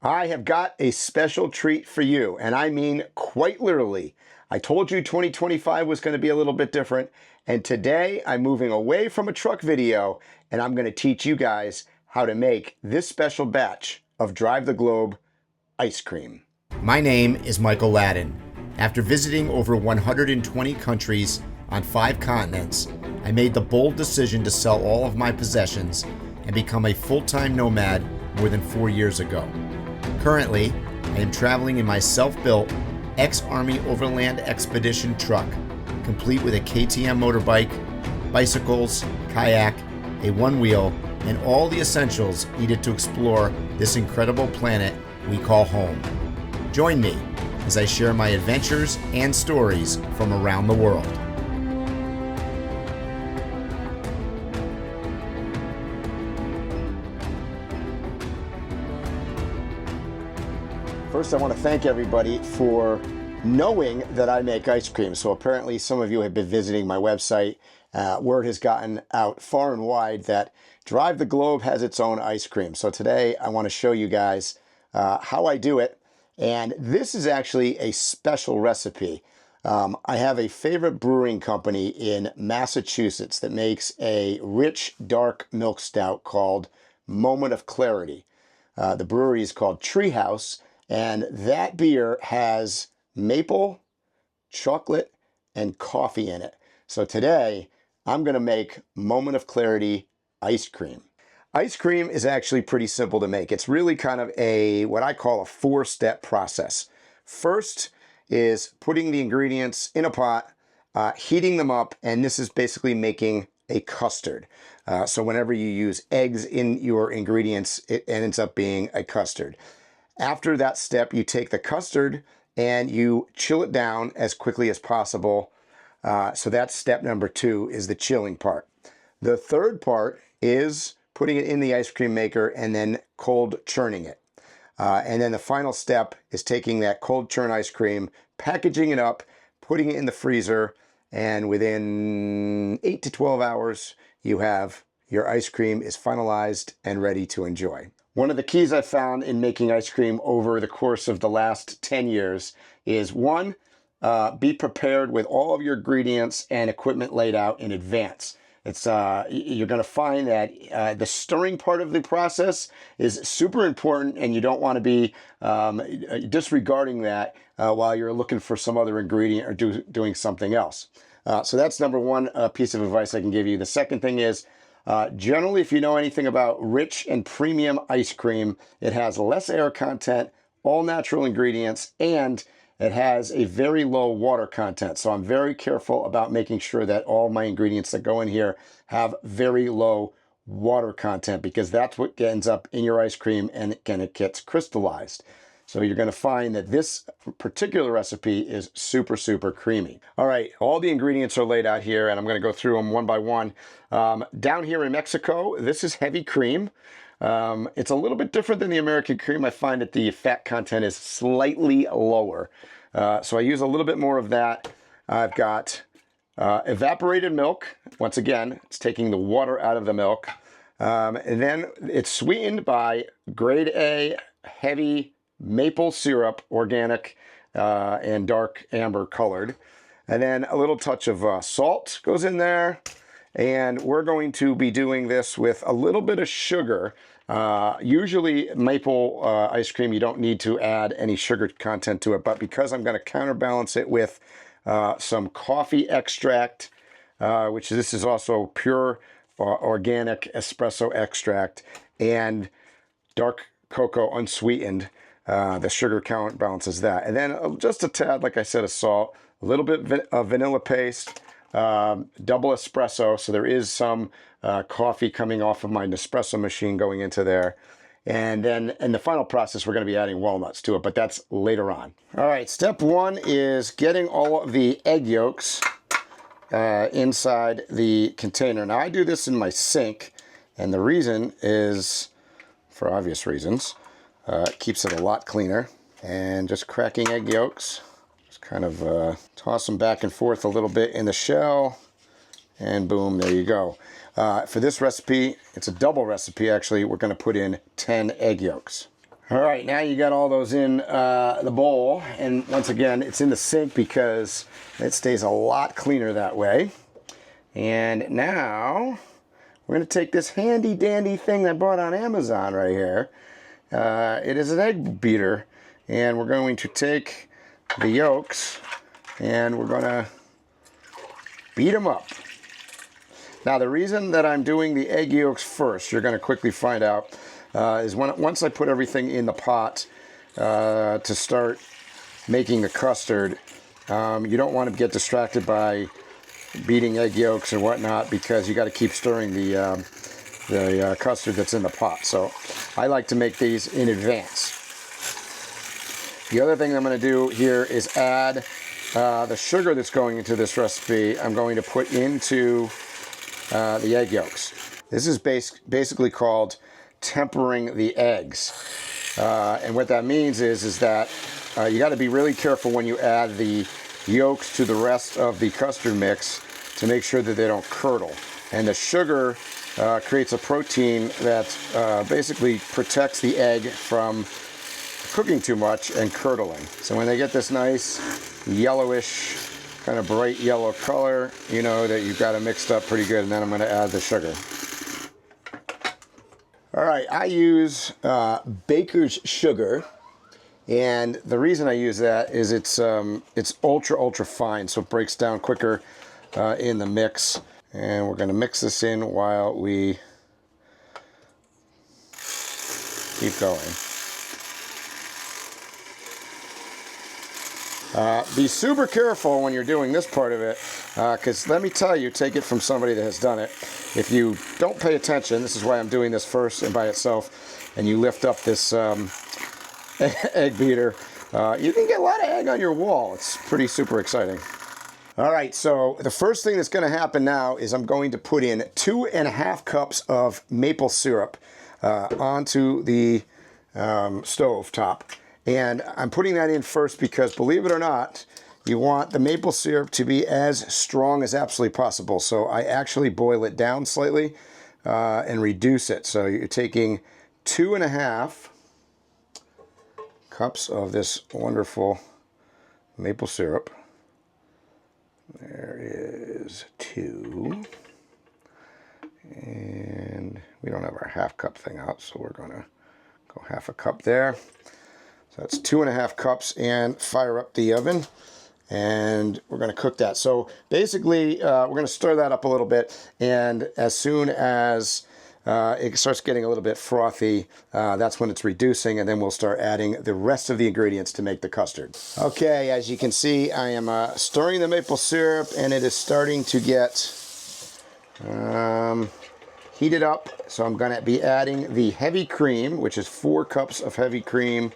I have got a special treat for you, and I mean quite literally. I told you 2025 was going to be a little bit different, and today I'm moving away from a truck video, and I'm going to teach you guys how to make this special batch of Drive the Globe ice cream. My name is Michael LADDEN. After visiting over 120 countries on 5 continents, I made the bold decision to sell all of my possessions and become a full-time nomad more than 4 years ago. Currently, I am traveling in my self-built ex-Army overland expedition truck, complete with a KTM motorbike, bicycles, kayak, a one-wheel, and all the essentials needed to explore this incredible planet we call home. Join me as I share my adventures and stories from around the world. First, I want to thank everybody for knowing that I make ice cream. So apparently some of you have been visiting my website. Word has gotten out far and wide that Drive the Globe has its own ice cream. So today I want to show you guys how I do it. And this is actually a special recipe. I have a favorite brewing company in Massachusetts that makes a rich, dark milk stout called Moment of Clarity. The brewery is called Treehouse. And that beer has maple, chocolate, and coffee in it. So today, I'm going to make Moment of Clarity ice cream. Ice cream is actually pretty simple to make. It's really kind of what I call a 4-step process. First is putting the ingredients in a pot, heating them up, and this is basically making a custard. So whenever you use eggs in your ingredients, it ends up being a custard. After that step, you take the custard and you chill it down as quickly as possible. So that's step number 2, is the chilling part. The third part is putting it in the ice cream maker and then cold churning it. And then the final step is taking that cold churn ice cream, packaging it up, putting it in the freezer, and within 8 to 12 hours, you have your ice cream is finalized and ready to enjoy. One of the keys I've found in making ice cream over the course of the last 10 years is 1, be prepared with all of your ingredients and equipment laid out in advance. You're going to find that the stirring part of the process is super important, and you don't want to be disregarding that while you're looking for some other ingredient or doing something else. So that's number 1 piece of advice I can give you. The second thing is, generally, if you know anything about rich and premium ice cream, it has less air content, all natural ingredients, and it has a very low water content. So I'm very careful about making sure that all my ingredients that go in here have very low water content, because that's what ends up in your ice cream and it gets crystallized. So you're going to find that this particular recipe is super, super creamy. All right, all the ingredients are laid out here, and I'm going to go through them one by one. Down here in Mexico, this is heavy cream. It's a little bit different than the American cream. I find that the fat content is slightly lower. So I use a little bit more of that. I've got evaporated milk. Once again, it's taking the water out of the milk. And then it's sweetened by grade A heavy maple syrup, organic and dark amber colored. And then a little touch of salt goes in there. And we're going to be doing this with a little bit of sugar. Usually maple ice cream, you don't need to add any sugar content to it, but because I'm going to counterbalance it with some coffee extract, which this is also pure organic espresso extract, and dark cocoa unsweetened, the sugar counterbalances that. And then just a tad, like I said, of salt, a little bit of vanilla paste, double espresso, so there is some coffee coming off of my Nespresso machine going into there. And then in the final process, we're going to be adding walnuts to it, but that's later on. All right, step 1 is getting all of the egg yolks inside the container. Now I do this in my sink, and the reason is, for obvious reasons, it keeps it a lot cleaner. And just cracking egg yolks. Kind of toss them back and forth a little bit in the shell, and boom, there you go. For this recipe, it's a double recipe actually, we're going to put in 10 egg yolks. All right, now you got all those in the bowl, and once again, it's in the sink because it stays a lot cleaner that way. And now we're going to take this handy dandy thing that I bought on Amazon right here. It is an egg beater, and we're going to take the yolks and we're going to beat them up. Now, the reason that I'm doing the egg yolks first, you're going to quickly find out, is once I put everything in the pot to start making the custard, you don't want to get distracted by beating egg yolks and whatnot, because you got to keep stirring the custard that's in the pot. So I like to make these in advance. The other thing I'm going to do here is add the sugar that's going into this recipe. I'm going to put into the egg yolks. This is basically called tempering the eggs. And what that means is that you got to be really careful when you add the yolks to the rest of the custard mix to make sure that they don't curdle. And the sugar creates a protein that basically protects the egg from cooking too much and curdling. So when they get this nice yellowish, kind of bright yellow color, you know that you've got it mixed up pretty good, and then I'm going to add the sugar. All right, I use baker's sugar. And the reason I use that is it's ultra fine, so it breaks down quicker in the mix. And we're going to mix this in while we keep going. Be super careful when you're doing this part of it, because let me tell you, take it from somebody that has done it. If you don't pay attention, this is why I'm doing this first and by itself, and you lift up this egg beater, you can get a lot of egg on your wall. It's pretty super exciting. All right, so the first thing that's going to happen now is I'm going to put in 2.5 cups of maple syrup onto the stove top. And I'm putting that in first because, believe it or not, you want the maple syrup to be as strong as absolutely possible. So I actually boil it down slightly and reduce it. So you're taking 2.5 cups of this wonderful maple syrup. There is 2. And we don't have our half cup thing out, so we're going to go half a cup there. So that's 2.5 cups, and fire up the oven, and we're going to cook that. So basically, we're going to stir that up a little bit, and as soon as it starts getting a little bit frothy, that's when it's reducing, and then we'll start adding the rest of the ingredients to make the custard. Okay, as you can see, I am stirring the maple syrup, and it is starting to get heated up. So I'm going to be adding the heavy cream, which is 4 cups of heavy cream,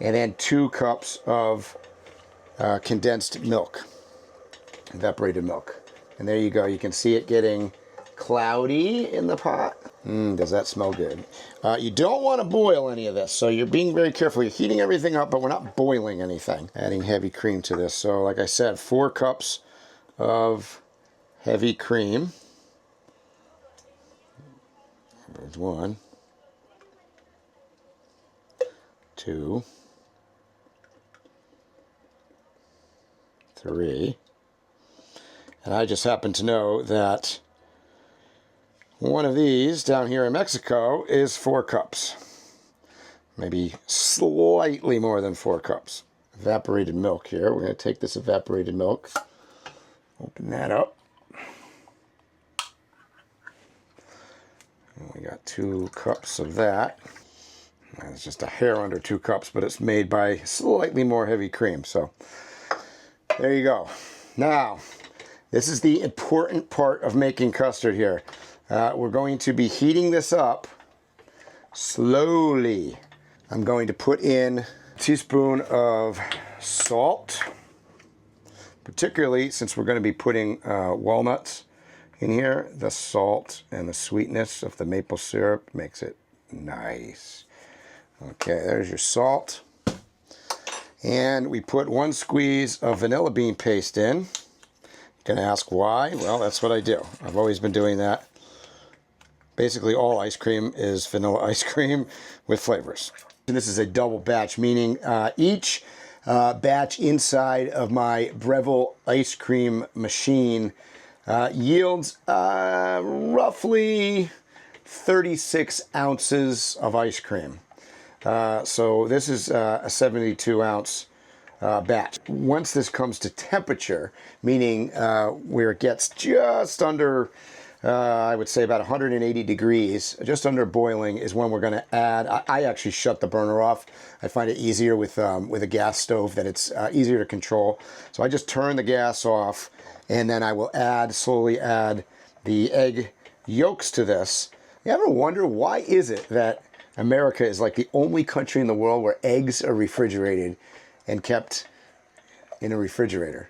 and then 2 cups of condensed milk, evaporated milk. And there you go. You can see it getting cloudy in the pot. Does that smell good? You don't want to boil any of this, so you're being very careful. You're heating everything up, but we're not boiling anything. Adding heavy cream to this. So like I said, 4 cups of heavy cream. There's 1, 2, 3. And I just happen to know that one of these down here in Mexico is 4 cups. Maybe slightly more than 4 cups. Evaporated milk here. We're going to take this evaporated milk, open that up. And we got 2 cups of that. It's just a hair under 2 cups, but it's made by slightly more heavy cream. So there you go. Now, this is the important part of making custard here. We're going to be heating this up slowly. I'm going to put in a teaspoon of salt, particularly since we're going to be putting walnuts in here. The salt and the sweetness of the maple syrup makes it nice. Okay, there's your salt. And we put 1 squeeze of vanilla bean paste in. You're gonna ask why? Well, that's what I do. I've always been doing that. Basically, all ice cream is vanilla ice cream with flavors. And this is a double batch, meaning each batch inside of my Breville ice cream machine yields roughly 36 ounces of ice cream. So this is a 72 ounce batch. Once this comes to temperature, meaning where it gets just under, I would say about 180 degrees, just under boiling, is when we're going to add. I actually shut the burner off. I find it easier with a gas stove, that it's easier to control. So I just turn the gas off, and then I will slowly add the egg yolks to this. You ever wonder, why is it that America is like the only country in the world where eggs are refrigerated and kept in a refrigerator?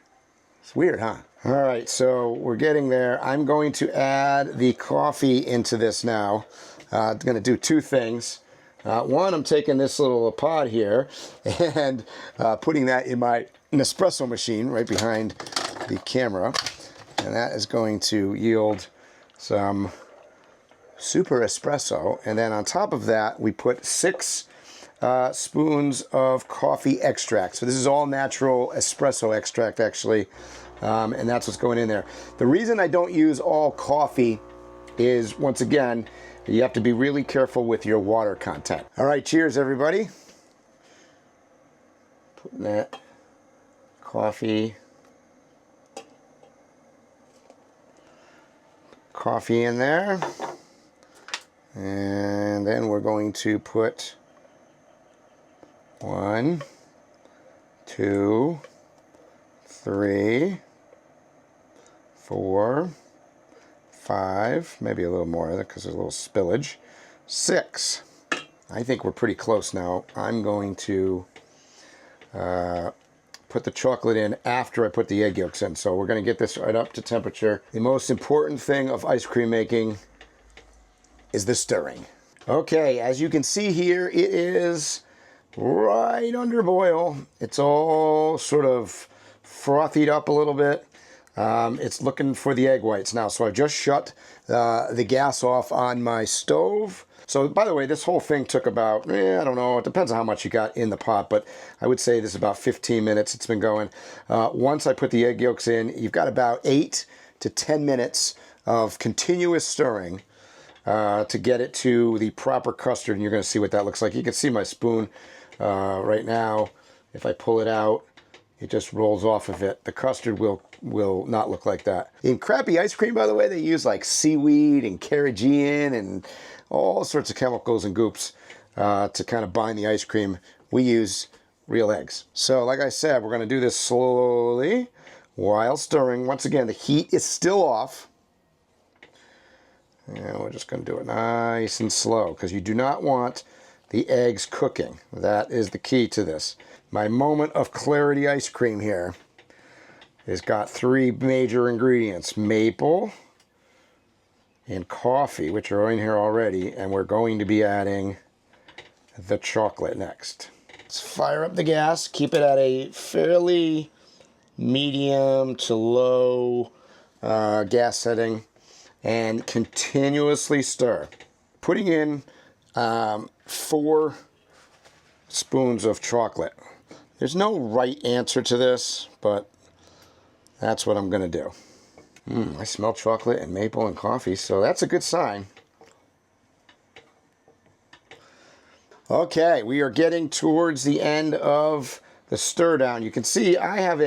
It's weird, huh? All right, so we're getting there. I'm going to add the coffee into this now. I'm going to do two things. One, I'm taking this little pod here and putting that in my Nespresso machine right behind the camera. And that is going to yield some super espresso. And then on top of that, we put 6 spoons of coffee extract. So this is all natural espresso extract, actually. And that's what's going in there. The reason I don't use all coffee is, once again, you have to be really careful with your water content. All right, cheers, everybody. Putting that coffee in there. And then we're going to put 1, 2, 3, 4, 5, maybe a little more because there's a little spillage. 6. I think we're pretty close now. I'm going to put the chocolate in after I put the egg yolks in. So we're going to get this right up to temperature. The most important thing of ice cream making is the stirring. Okay, as you can see here, it is right under boil. It's all sort of frothied up a little bit. It's looking for the egg whites now. So I just shut the gas off on my stove. So, by the way, this whole thing took about, I don't know, it depends on how much you got in the pot, but I would say this is about 15 minutes it's been going. Once I put the egg yolks in, you've got about 8 to 10 minutes of continuous stirring to get it to the proper custard, and you're going to see what that looks like. You can see my spoon right now. If I pull it out, it just rolls off of it. The custard will not look like that. In crappy ice cream, by the way, they use like seaweed and carrageenan and all sorts of chemicals and goops to kind of bind the ice cream. We use real eggs. So like I said, we're going to do this slowly while stirring. Once again, the heat is still off. And we're just going to do it nice and slow because you do not want the eggs cooking. That is the key to this. My moment of clarity ice cream here has got 3 major ingredients: maple and coffee, which are in here already, and we're going to be adding the chocolate next. Let's fire up the gas, keep it at a fairly medium to low gas setting, and continuously stir. Putting in 4 spoons of chocolate. There's no right answer to this, but that's what I'm going to do. I smell chocolate and maple and coffee, so that's a good sign. Okay, we are getting towards the end of the stir down. You can see I have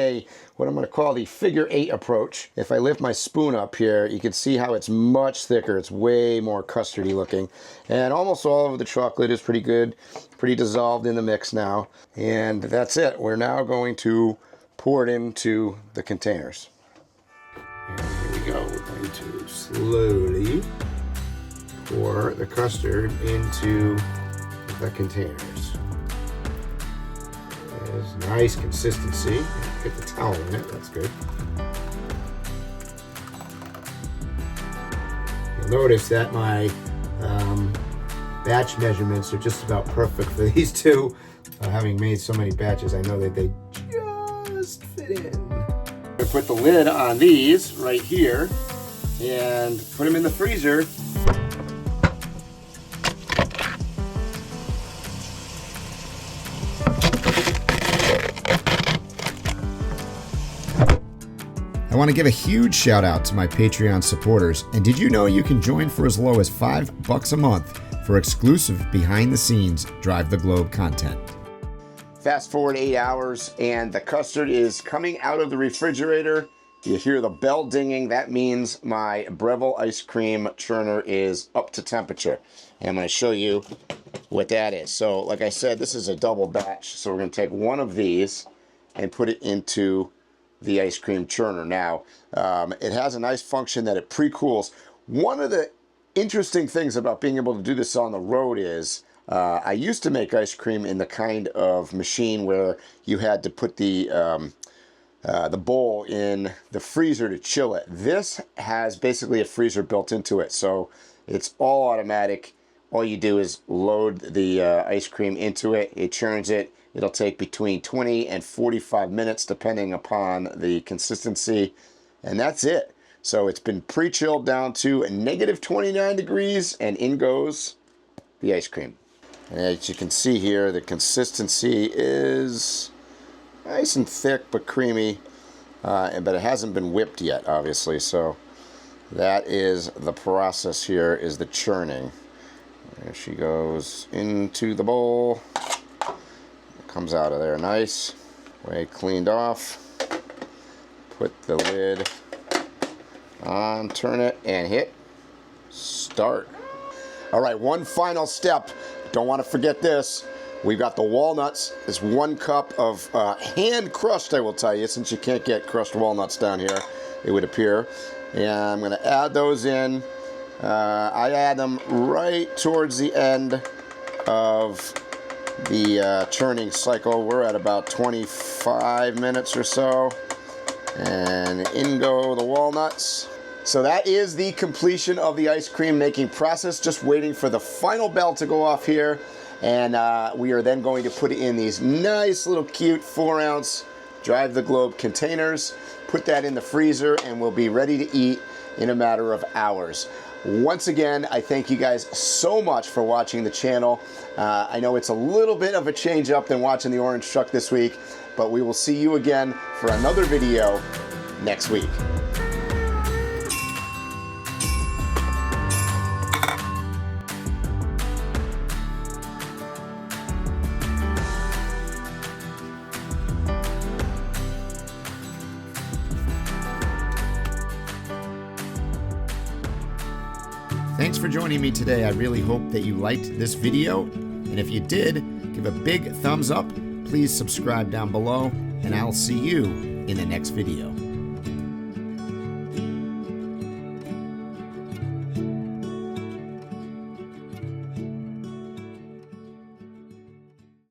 what I'm going to call the figure 8 approach. If I lift my spoon up here, you can see how it's much thicker. It's way more custardy looking. And almost all of the chocolate is pretty good, pretty dissolved in the mix now. And that's it. We're now going to pour it into the containers. And here we go. We're going to slowly pour the custard into the containers. There's nice consistency. Get the towel in it, that's good. You'll notice that my batch measurements are just about perfect for these two. Having made so many batches, I know that they just fit in. I put the lid on these right here and put them in the freezer. I want to give a huge shout out to my Patreon supporters. And did you know you can join for as low as $5 a month for exclusive behind-the-scenes Drive the Globe content? Fast forward 8 hours and the custard is coming out of the refrigerator. You hear the bell dinging. That means my Breville ice cream churner is up to temperature. And I'm going to show you what that is. So like I said, this is a double batch. So we're going to take one of these and put it into the ice cream churner. Now, it has a nice function that it pre-cools. One of the interesting things about being able to do this on the road is I used to make ice cream in the kind of machine where you had to put the bowl in the freezer to chill it. This has basically a freezer built into it, so it's all automatic. All you do is load the ice cream into it. It churns it. It'll take between 20 and 45 minutes depending upon the consistency, and that's it. So it's been pre-chilled down to negative 29 degrees, and in goes the ice cream. And as you can see here, the consistency is nice and thick but creamy, but it hasn't been whipped yet, obviously. So that is the process here, is the churning. There she goes into the bowl. Comes out of there nice, way cleaned off. Put the lid on, turn it, and hit start. All right, one final step. Don't want to forget this. We've got the walnuts. This 1 cup of hand crushed, I will tell you, since you can't get crushed walnuts down here, it would appear. And I'm going to add those in. I add them right towards the end of the churning cycle. We're at about 25 minutes or so, and in go the walnuts. So that is the completion of the ice cream making process. Just waiting for the final bell to go off here, and we are then going to put it in these nice little cute 4-ounce Drive the Globe containers, put that in the freezer, and we'll be ready to eat in a matter of hours. Once again, I thank you guys so much for watching the channel. I know it's a little bit of a change up than watching the orange truck this week, but we will see you again for another video next week. Thanks for joining me today. I really hope that you liked this video. And if you did, give a big thumbs up. Please subscribe down below, and I'll see you in the next video.